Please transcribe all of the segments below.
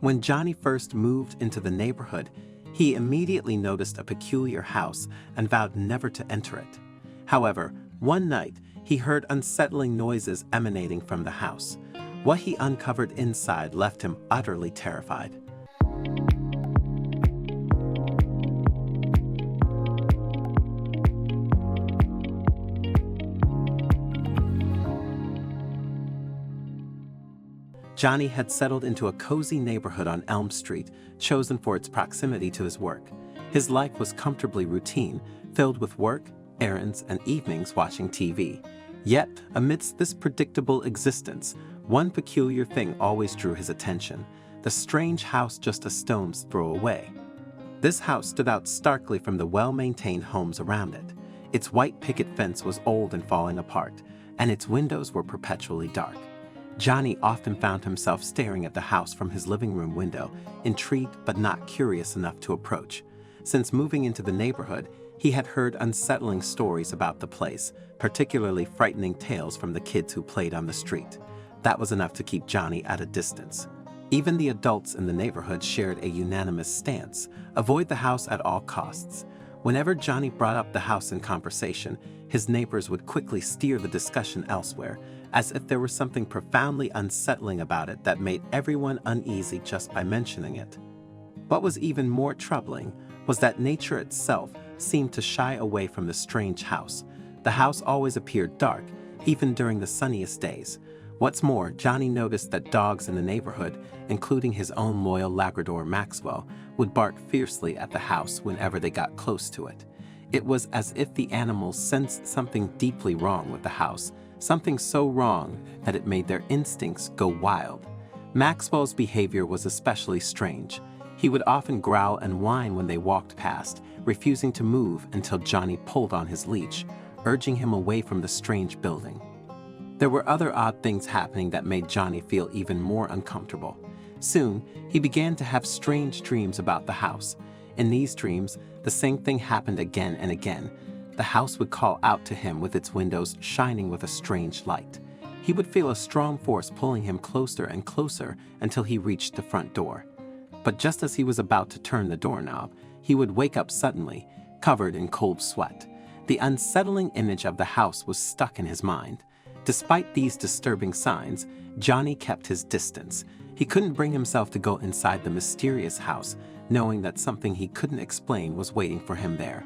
When Johnny first moved into the neighborhood, he immediately noticed a peculiar house and vowed never to enter it. However, one night, he heard unsettling noises emanating from the house. What he uncovered inside left him utterly terrified. Johnny had settled into a cozy neighborhood on Elm Street, chosen for its proximity to his work. His life was comfortably routine, filled with work, errands, and evenings watching TV. Yet, amidst this predictable existence, one peculiar thing always drew his attention: the strange house just a stone's throw away. This house stood out starkly from the well-maintained homes around it. Its white picket fence was old and falling apart, and its windows were perpetually dark. Johnny often found himself staring at the house from his living room window, intrigued but not curious enough to approach. Since moving into the neighborhood, he had heard unsettling stories about the place, particularly frightening tales from the kids who played on the street. That was enough to keep Johnny at a distance. Even the adults in the neighborhood shared a unanimous stance: avoid the house at all costs. Whenever Johnny brought up the house in conversation, his neighbors would quickly steer the discussion elsewhere, as if there was something profoundly unsettling about it that made everyone uneasy just by mentioning it. What was even more troubling was that nature itself seemed to shy away from the strange house. The house always appeared dark, even during the sunniest days. What's more, Johnny noticed that dogs in the neighborhood, including his own loyal Labrador Maxwell, would bark fiercely at the house whenever they got close to it. It was as if the animals sensed something deeply wrong with the house, something so wrong that it made their instincts go wild. Maxwell's behavior was especially strange. He would often growl and whine when they walked past, refusing to move until Johnny pulled on his leash, urging him away from the strange building. There were other odd things happening that made Johnny feel even more uncomfortable. Soon, he began to have strange dreams about the house. In these dreams, the same thing happened again and again. The house would call out to him with its windows shining with a strange light. He would feel a strong force pulling him closer and closer until he reached the front door. But just as he was about to turn the doorknob, he would wake up suddenly, covered in cold sweat. The unsettling image of the house was stuck in his mind. Despite these disturbing signs, Johnny kept his distance. He couldn't bring himself to go inside the mysterious house, knowing that something he couldn't explain was waiting for him there.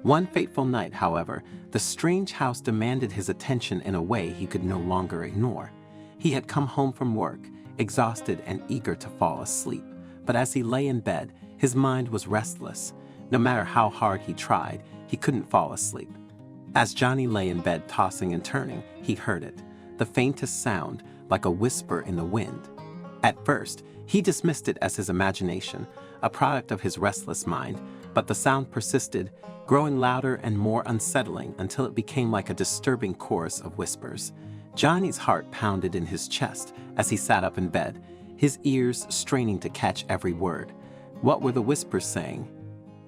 One fateful night, however, the strange house demanded his attention in a way he could no longer ignore. He had come home from work, exhausted and eager to fall asleep, but as he lay in bed, his mind was restless. No matter how hard he tried, he couldn't fall asleep. As Johnny lay in bed tossing and turning, he heard it, the faintest sound, like a whisper in the wind. At first, he dismissed it as his imagination, a product of his restless mind, but the sound persisted, growing louder and more unsettling until it became like a disturbing chorus of whispers. Johnny's heart pounded in his chest as he sat up in bed, his ears straining to catch every word. What were the whispers saying?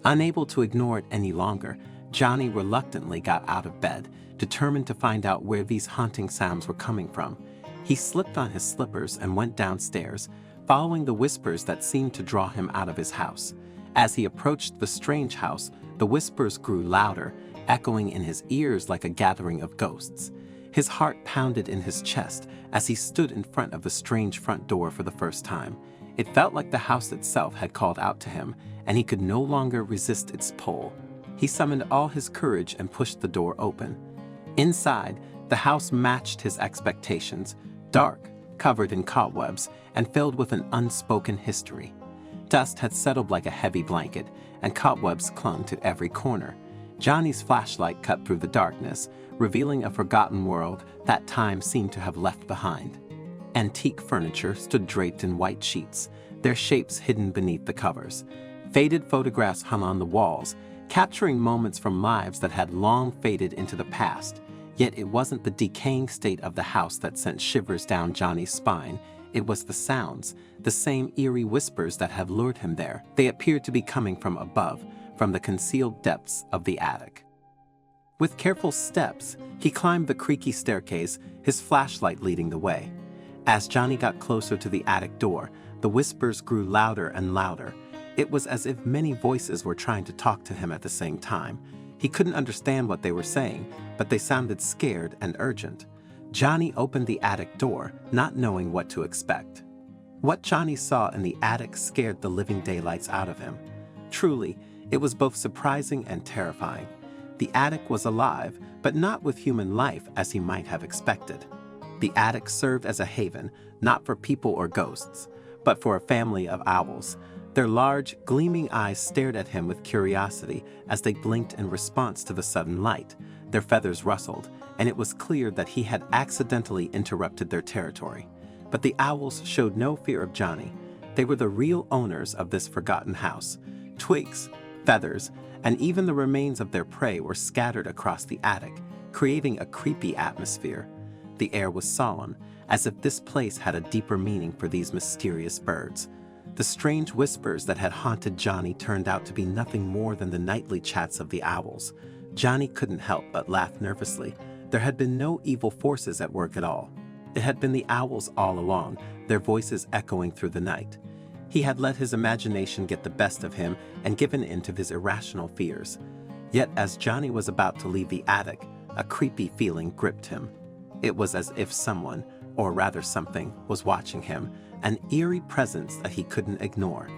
Unable to ignore it any longer, Johnny reluctantly got out of bed, determined to find out where these haunting sounds were coming from. He slipped on his slippers and went downstairs, following the whispers that seemed to draw him out of his house. As he approached the strange house, the whispers grew louder, echoing in his ears like a gathering of ghosts. His heart pounded in his chest as he stood in front of the strange front door for the first time. It felt like the house itself had called out to him, and he could no longer resist its pull. He summoned all his courage and pushed the door open. Inside, the house matched his expectations, dark, covered in cobwebs, and filled with an unspoken history. Dust had settled like a heavy blanket, and cobwebs clung to every corner. Johnny's flashlight cut through the darkness, revealing a forgotten world that time seemed to have left behind. Antique furniture stood draped in white sheets, their shapes hidden beneath the covers. Faded photographs hung on the walls, capturing moments from lives that had long faded into the past. Yet it wasn't the decaying state of the house that sent shivers down Johnny's spine. It was the sounds, the same eerie whispers that had lured him there. They appeared to be coming from above, from the concealed depths of the attic. With careful steps, he climbed the creaky staircase, his flashlight leading the way. As Johnny got closer to the attic door, The whispers grew louder and louder. It was as if many voices were trying to talk to him at the same time. He couldn't understand what they were saying, but they sounded scared and urgent. Johnny opened the attic door, not knowing what to expect. What Johnny saw in the attic scared the living daylights out of him. Truly, it was both surprising and terrifying. The attic was alive, but not with human life as he might have expected. The attic served as a haven, not for people or ghosts, but for a family of owls. Their large, gleaming eyes stared at him with curiosity as they blinked in response to the sudden light. Their feathers rustled, and it was clear that he had accidentally interrupted their territory. But the owls showed no fear of Johnny. They were the real owners of this forgotten house. Twigs, feathers, and even the remains of their prey were scattered across the attic, creating a creepy atmosphere. The air was solemn, as if this place had a deeper meaning for these mysterious birds. The strange whispers that had haunted Johnny turned out to be nothing more than the nightly chats of the owls. Johnny couldn't help but laugh nervously. There had been no evil forces at work at all. It had been the owls all along, their voices echoing through the night. He had let his imagination get the best of him and given in to his irrational fears. Yet as Johnny was about to leave the attic, a creepy feeling gripped him. It was as if someone, or rather something, was watching him, an eerie presence that he couldn't ignore.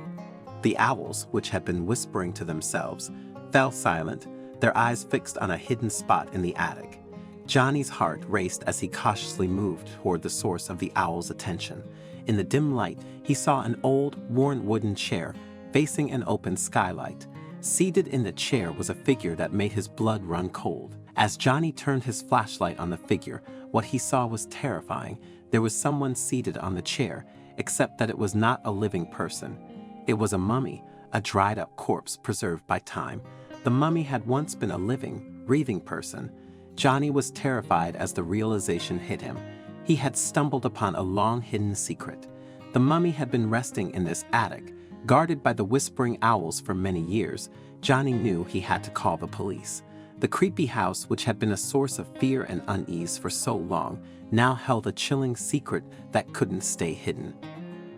The owls, which had been whispering to themselves, fell silent, their eyes fixed on a hidden spot in the attic. Johnny's heart raced as he cautiously moved toward the source of the owl's attention. In the dim light, he saw an old, worn wooden chair facing an open skylight. Seated in the chair was a figure that made his blood run cold. As Johnny turned his flashlight on the figure, what he saw was terrifying. There was someone seated on the chair, except that it was not a living person. It was a mummy, a dried-up corpse preserved by time. The mummy had once been a living, breathing person. Johnny was terrified as the realization hit him. He had stumbled upon a long-hidden secret. The mummy had been resting in this attic, guarded by the whispering owls for many years. Johnny knew he had to call the police. The creepy house, which had been a source of fear and unease for so long, now held a chilling secret that couldn't stay hidden.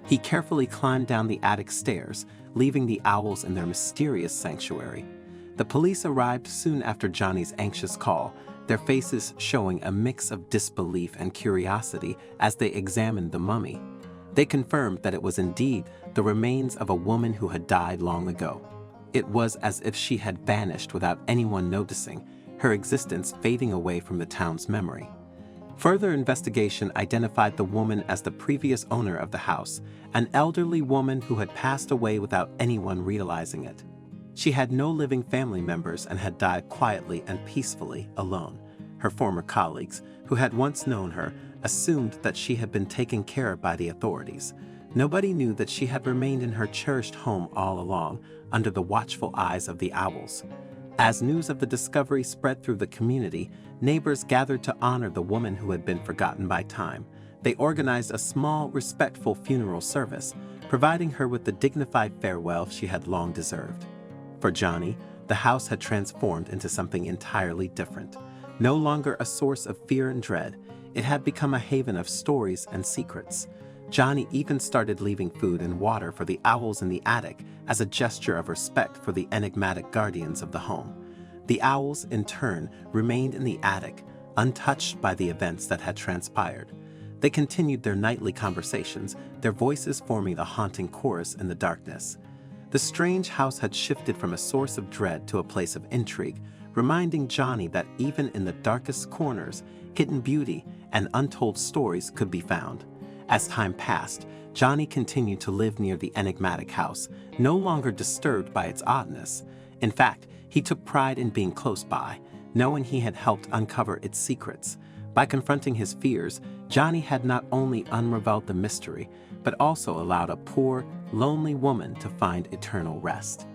He carefully climbed down the attic stairs, leaving the owls in their mysterious sanctuary. The police arrived soon after Johnny's anxious call, their faces showing a mix of disbelief and curiosity as they examined the mummy. They confirmed that it was indeed the remains of a woman who had died long ago. It was as if she had vanished without anyone noticing, her existence fading away from the town's memory. Further investigation identified the woman as the previous owner of the house, an elderly woman who had passed away without anyone realizing it. She had no living family members and had died quietly and peacefully alone. Her former colleagues, who had once known her, assumed that she had been taken care of by the authorities. Nobody knew that she had remained in her cherished home all along, under the watchful eyes of the owls. As news of the discovery spread through the community, neighbors gathered to honor the woman who had been forgotten by time. They organized a small, respectful funeral service, providing her with the dignified farewell she had long deserved. For Johnny, the house had transformed into something entirely different. No longer a source of fear and dread, it had become a haven of stories and secrets. Johnny even started leaving food and water for the owls in the attic as a gesture of respect for the enigmatic guardians of the home. The owls, in turn, remained in the attic, untouched by the events that had transpired. They continued their nightly conversations, their voices forming a haunting chorus in the darkness. The strange house had shifted from a source of dread to a place of intrigue, reminding Johnny that even in the darkest corners, hidden beauty and untold stories could be found. As time passed, Johnny continued to live near the enigmatic house, no longer disturbed by its oddness. In fact, he took pride in being close by, knowing he had helped uncover its secrets. By confronting his fears, Johnny had not only unraveled the mystery, but also allowed a poor, lonely woman to find eternal rest.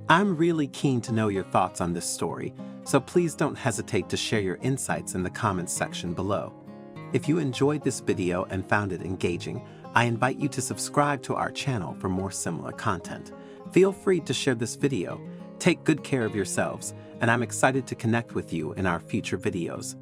I'm really keen to know your thoughts on this story, so please don't hesitate to share your insights in the comments section below. If you enjoyed this video and found it engaging, I invite you to subscribe to our channel for more similar content. Feel free to share this video. Take good care of yourselves, and I'm excited to connect with you in our future videos.